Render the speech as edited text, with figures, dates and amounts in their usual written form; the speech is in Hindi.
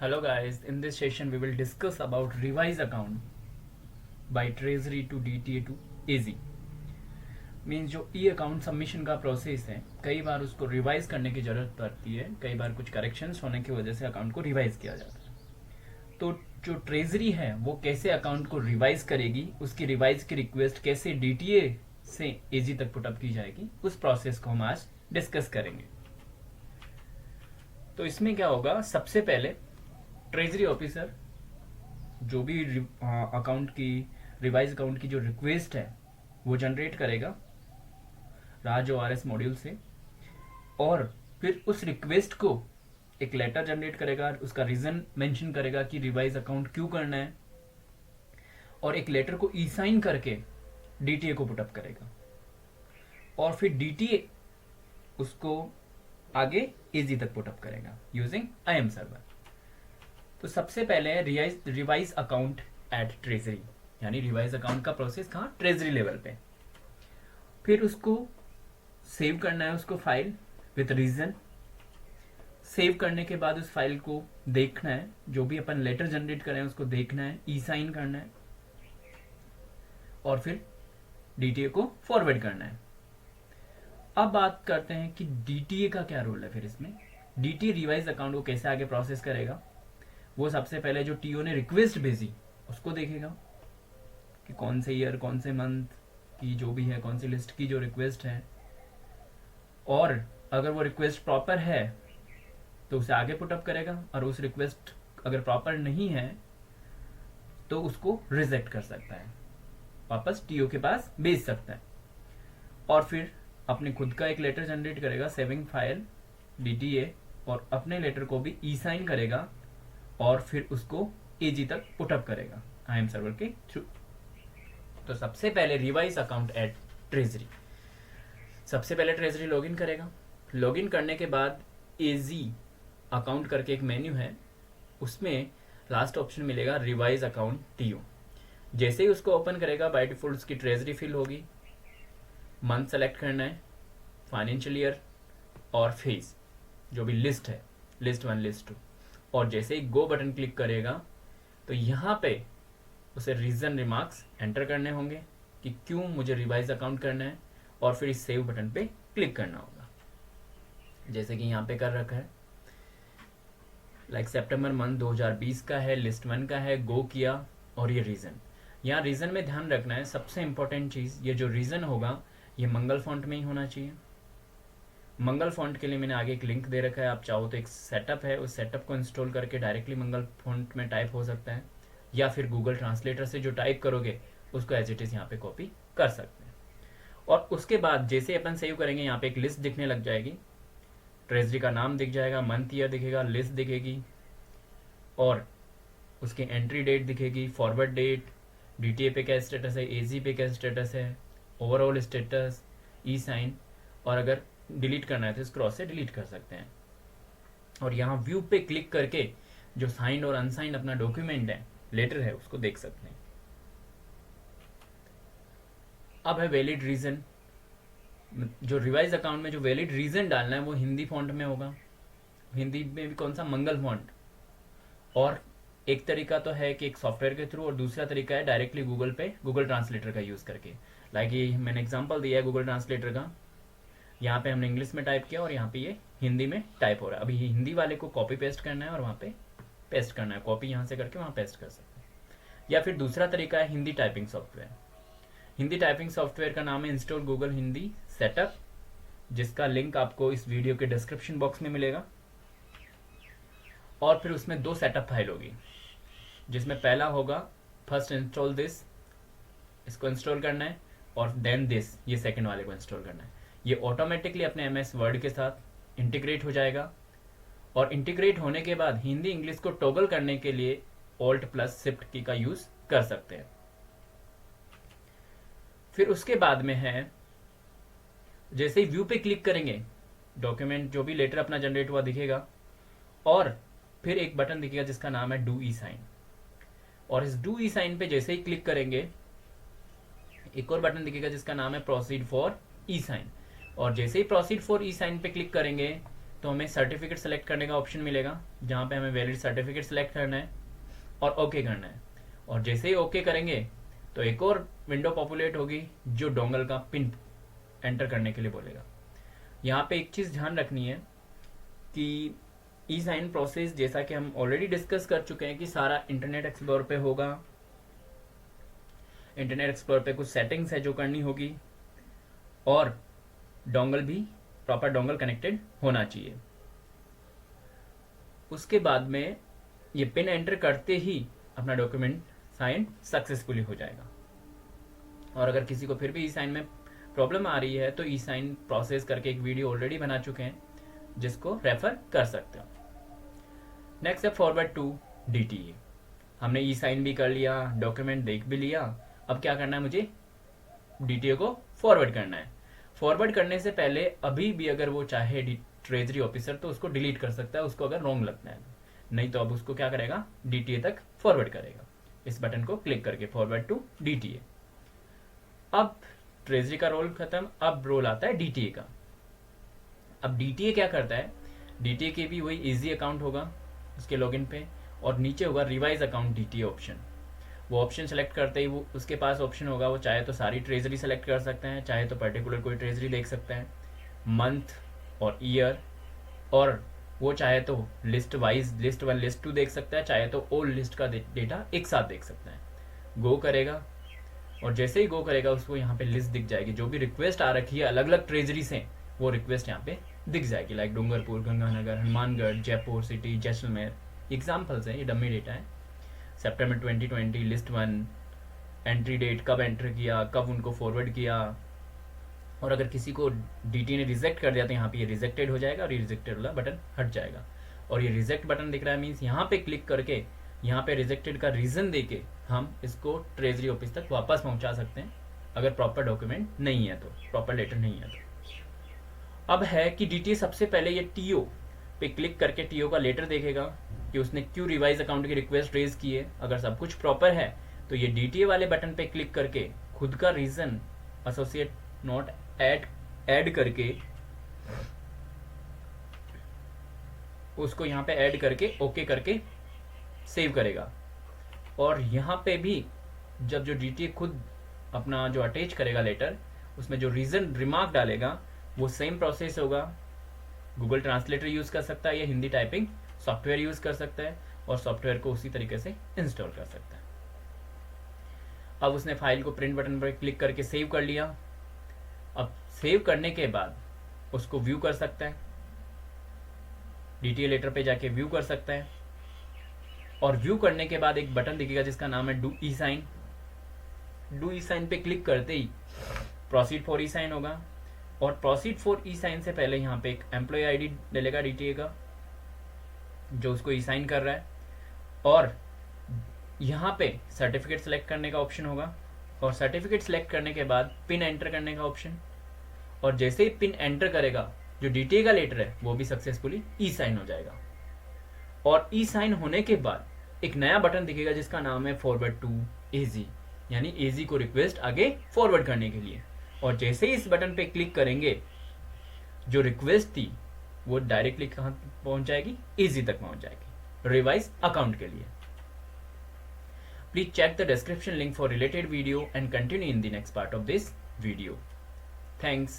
Hello guys, in this session we will discuss about revise account by Treasury to DTA to AZ. Means जो ई अकाउंट सबमिशन का प्रोसेस है, कई बार उसको रिवाइज करने की जरूरत पड़ती है, कई बार कुछ करेक्शंस होने की वजह से अकाउंट को रिवाइज किया जाता है। तो जो ट्रेजरी है वो कैसे अकाउंट को रिवाइज करेगी, उसकी रिवाइज की रिक्वेस्ट कैसे डीटीए से एजी तक पुटअप की जाएगी, उस प्रोसेस को हम आज डिस्कस करेंगे। तो इसमें क्या होगा, सबसे पहले ट्रेजरी ऑफिसर जो भी अकाउंट की रिवाइज अकाउंट की जो रिक्वेस्ट है वो जनरेट करेगा राज ओआरएस मॉड्यूल से, और फिर उस रिक्वेस्ट को एक लेटर जनरेट करेगा, उसका रीजन मेंशन करेगा कि रिवाइज अकाउंट क्यों करना है, और एक लेटर को ई साइन करके डीटीए को पुटअप करेगा, और फिर डीटीए उसको आगे एजी तक पुटअप करेगा यूजिंग IAM सर्वर। तो सबसे पहले रिवाइज अकाउंट एट ट्रेजरी, यानी रिवाइज अकाउंट का प्रोसेस कहाँ, ट्रेजरी लेवल पे। फिर उसको सेव करना है, उसको फाइल विथ रीजन। सेव करने के बाद उस फाइल को देखना है, जो भी अपन लेटर जनरेट करें उसको देखना है, ई साइन करना है, और फिर डीटीए को फॉरवर्ड करना है। अब बात करते हैं कि डीटीए का क्या रोल है। फिर इसमें डीटीए रिवाइज अकाउंट को कैसे आगे प्रोसेस करेगा। वो सबसे पहले जो टीओ ने रिक्वेस्ट भेजी उसको देखेगा कि कौन से ईयर, कौन से मंथ की जो भी है, कौन सी लिस्ट की जो रिक्वेस्ट है, और अगर वो रिक्वेस्ट प्रॉपर है तो उसे आगे पुटअप करेगा, और उस रिक्वेस्ट अगर प्रॉपर नहीं है तो उसको रिजेक्ट कर सकता है, वापस टीओ के पास भेज सकता है। और फिर अपने खुद का एक लेटर जनरेट करेगा, सेविंग फाइल डीटीए, और अपने लेटर को भी ई साइन करेगा, और फिर उसको एजी तक पुटअप करेगा IAM सर्वर के थ्रू। तो सबसे पहले रिवाइज अकाउंट एट ट्रेजरी, सबसे पहले ट्रेजरी लॉगिन करेगा। लॉगिन करने के बाद एजी अकाउंट करके एक मेन्यू है, उसमें लास्ट ऑप्शन मिलेगा रिवाइज अकाउंट टीओ। जैसे ही उसको ओपन करेगा, बाय डिफॉल्ट उसकी ट्रेजरी फिल होगी। मंथ सेलेक्ट करना है, फाइनेंशियल ईयर, और फेज जो भी लिस्ट है, लिस्ट 1 लिस्ट 2। और जैसे ही गो बटन क्लिक करेगा तो यहाँ पे उसे रीजन रिमार्क्स एंटर करने होंगे कि क्यों मुझे रिवाइज अकाउंट करना है, और फिर इस सेव बटन पे क्लिक करना होगा, जैसे कि यहाँ पे कर रखा है। लाइक सितंबर मंथ 2020 का है, लिस्ट 1 का है, गो किया, और ये रीजन। यहाँ रीजन में ध्यान रखना है, सबसे इंपॉर्टेंट चीज, ये जो रीजन होगा ये मंगल फॉन्ट में ही होना चाहिए। मंगल फॉन्ट के लिए मैंने आगे एक लिंक दे रखा है, आप चाहो तो एक सेटअप है, उस सेटअप को इंस्टॉल करके डायरेक्टली मंगल फॉन्ट में टाइप हो सकता है, या फिर गूगल ट्रांसलेटर से जो टाइप करोगे उसको एज इट इज यहाँ पे कॉपी कर सकते हैं। और उसके बाद जैसे अपन सेव करेंगे, यहाँ पे एक लिस्ट दिखने लग जाएगी, ट्रेजरी का नाम दिख जाएगा, मंथ ईयर दिखेगा, लिस्ट दिखेगी, और उसकी एंट्री डेट दिखेगी, फॉरवर्ड डेट, डीटीए पे क्या स्टेटस है, एजी पे क्या स्टेटस है, ओवरऑल स्टेटस, ई साइन, और अगर डिलीट करना है तो इस क्रॉस से डिलीट कर सकते हैं। और यहाँ व्यू पे क्लिक करके जो साइंड और अनसाइंड अपना डॉक्यूमेंट है, लेटर है, उसको देख सकते हैं। अब है वैलिड रीजन। जो रिवाइज अकाउंट में जो वैलिड रीजन डालना है वो हिंदी फॉन्ट में होगा, हिंदी में भी कौन सा, मंगल फॉन्ट। और एक तरीका तो है कि एक सॉफ्टवेयर के थ्रू, और दूसरा तरीका है डायरेक्टली गूगल पे गूगल ट्रांसलेटर का यूज करके। लाइक ये मैंने एग्जांपल दिया है गूगल ट्रांसलेटर का, यहाँ पे हमने इंग्लिश में टाइप किया और यहाँ पे ये हिंदी में टाइप हो रहा है। अभी हिंदी वाले को कॉपी पेस्ट करना है और वहाँ पे पेस्ट करना है, कॉपी यहाँ से करके वहाँ पेस्ट कर सकते हैं। या फिर दूसरा तरीका है Hindi typing software. Hindi typing software का नाम है इंस्टॉल गूगल हिंदी सेटअप, जिसका लिंक आपको इस वीडियो के डिस्क्रिप्शन बॉक्स में मिलेगा। और फिर उसमें 2 सेटअप फाइल होगी, जिसमें पहला होगा फर्स्ट इंस्टॉल दिस, इसको इंस्टॉल करना है, और देन दिस, ये सेकंड वाले को इंस्टॉल करना है। ये ऑटोमेटिकली अपने MS वर्ड के साथ इंटीग्रेट हो जाएगा, और इंटीग्रेट होने के बाद हिंदी इंग्लिश को टॉगल करने के लिए Alt+Shift की का यूज कर सकते हैं। फिर उसके बाद में है, जैसे ही व्यू पे क्लिक करेंगे, डॉक्यूमेंट जो भी लेटर अपना जनरेट हुआ दिखेगा, और फिर एक बटन दिखेगा जिसका नाम है डू ई साइन। और इस डू ई साइन पे जैसे ही क्लिक करेंगे, एक और बटन दिखेगा जिसका नाम है प्रोसीड फॉर ई साइन। और जैसे ही प्रोसीड फॉर ई साइन पे क्लिक करेंगे तो हमें सर्टिफिकेट सेलेक्ट करने का ऑप्शन मिलेगा, जहाँ पे हमें वैलिड सर्टिफिकेट सेलेक्ट करना है और ओके करना है। और जैसे ही ओके करेंगे तो एक और विंडो पॉपुलेट होगी जो डोंगल का पिन एंटर करने के लिए बोलेगा। यहाँ पे एक चीज़ ध्यान रखनी है कि ई साइन प्रोसेस, जैसा कि हम ऑलरेडी डिस्कस कर चुके हैं, कि सारा इंटरनेट एक्सप्लोर पे होगा। इंटरनेट एक्सप्लोर पे कुछ सेटिंग्स है जो करनी होगी, और डोंगल भी प्रॉपर डोंगल कनेक्टेड होना चाहिए। उसके बाद में ये पिन एंटर करते ही अपना डॉक्यूमेंट साइन सक्सेसफुली हो जाएगा। और अगर किसी को फिर भी ई साइन में प्रॉब्लम आ रही है तो ई साइन प्रोसेस करके एक वीडियो ऑलरेडी बना चुके हैं, जिसको रेफर कर सकते हो। नेक्स्ट है फॉरवर्ड टू डीटीए। हमने ई साइन भी कर लिया, डॉक्यूमेंट देख भी लिया, अब क्या करना है, मुझे डीटीए को फॉरवर्ड करना है। फॉरवर्ड करने से पहले अभी भी अगर वो चाहे ट्रेजरी ऑफिसर तो उसको डिलीट कर सकता है, उसको अगर रॉन्ग लगता है, नहीं तो अब उसको क्या करेगा, डीटीए तक फॉरवर्ड करेगा। इस बटन को क्लिक करके फॉरवर्ड टू डीटीए। अब ट्रेजरी का रोल खत्म, अब रोल आता है डीटीए का। अब डीटीए क्या करता है, डीटीए के भी वही इजी अकाउंट होगा उसके लॉगिन पे, और नीचे होगा रिवाइज अकाउंट डीटीए ऑप्शन। वो ऑप्शन सेलेक्ट करते ही वो उसके पास ऑप्शन होगा, वो चाहे तो सारी ट्रेजरी सेलेक्ट कर सकते हैं, चाहे तो पर्टिकुलर कोई ट्रेजरी देख सकते हैं, मंथ और ईयर, और वो चाहे तो लिस्ट वाइज लिस्ट 1 लिस्ट 2 देख सकता है, चाहे तो ओल्ड लिस्ट का डेटा एक साथ देख सकता है। गो करेगा, और जैसे ही गो करेगा उसको यहाँ पे लिस्ट दिख जाएगी, जो भी रिक्वेस्ट आ रखी है अलग अलग ट्रेजरी से, वो रिक्वेस्ट यहाँ पे दिख जाएगी। Like Dungarpur, Ganganagar, Hanumangarh, Jaipur city, Jaisalmer, examples हैं, ये डमी डेटा है। सितंबर 2020 लिस्ट 1, एंट्री डेट, कब एंटर किया, कब उनको फॉरवर्ड किया, और अगर किसी को डीटी ने रिजेक्ट कर दिया तो यहाँ पे ये रिजेक्टेड हो जाएगा और ये रिजेक्टेड वाला बटन हट जाएगा। और ये रिजेक्ट बटन दिख रहा है, मीन्स यहाँ पे क्लिक करके यहाँ पे रिजेक्टेड का रीजन देके हम इसको ट्रेजरी ऑफिस तक वापस पहुंचा सकते हैं, अगर प्रॉपर डॉक्यूमेंट नहीं है तो, प्रॉपर लेटर नहीं है तो। अब है कि डीटीए सबसे पहले ये टीओ पे क्लिक करके टीओ का लेटर देखेगा कि उसने क्यों रिवाइज अकाउंट की रिक्वेस्ट रेज की है। अगर सब कुछ प्रॉपर है तो ये डीटीए वाले बटन पे क्लिक करके खुद का रीजन एसोसिएट नोट ऐड करके उसको यहाँ पे ऐड करके ओके करके सेव करेगा। और यहाँ पे भी जब जो डीटीए खुद अपना जो अटैच करेगा लेटर, उसमें जो रीजन रिमार्क डालेगा वो सेम प्रोसेस होगा। गूगल ट्रांसलेटर यूज कर सकता है, या हिंदी टाइपिंग सॉफ्टवेयर यूज कर सकता है, और सॉफ्टवेयर को उसी तरीके से इंस्टॉल कर सकता है। अब उसने फाइल को प्रिंट बटन पर क्लिक करके सेव कर लिया। अब सेव करने के बाद उसको व्यू कर सकता है, डीटीए लेटर पे जाके व्यू कर सकता है। और व्यू करने के बाद एक बटन दिखेगा जिसका नाम है do e sign. Do e sign पे क्लिक करते ही प्रोसीड फॉर ई साइन होगा, और प्रोसीड फॉर ई साइन से पहले यहाँ पे एक एम्प्लॉय आईडी डलेगा डीटीए का, जो उसको ई साइन कर रहा है। और यहाँ पे सर्टिफिकेट सेलेक्ट करने का ऑप्शन होगा, और सर्टिफिकेट सेलेक्ट करने के बाद पिन एंटर करने का ऑप्शन। और जैसे ही पिन एंटर करेगा, जो डीटीए का लेटर है वो भी सक्सेसफुली ई साइन हो जाएगा। और ई साइन होने के बाद एक नया बटन दिखेगा जिसका नाम है फॉरवर्ड टू एजी, यानी एजी को रिक्वेस्ट आगे फॉरवर्ड करने के लिए। और जैसे ही इस बटन पे क्लिक करेंगे, जो रिक्वेस्ट थी वो डायरेक्टली कहाँ पहुंच जाएगी, एजी तक पहुंच जाएगी रिवाइज अकाउंट के लिए। Please check the description link for related video and continue in the next part of this video. Thanks.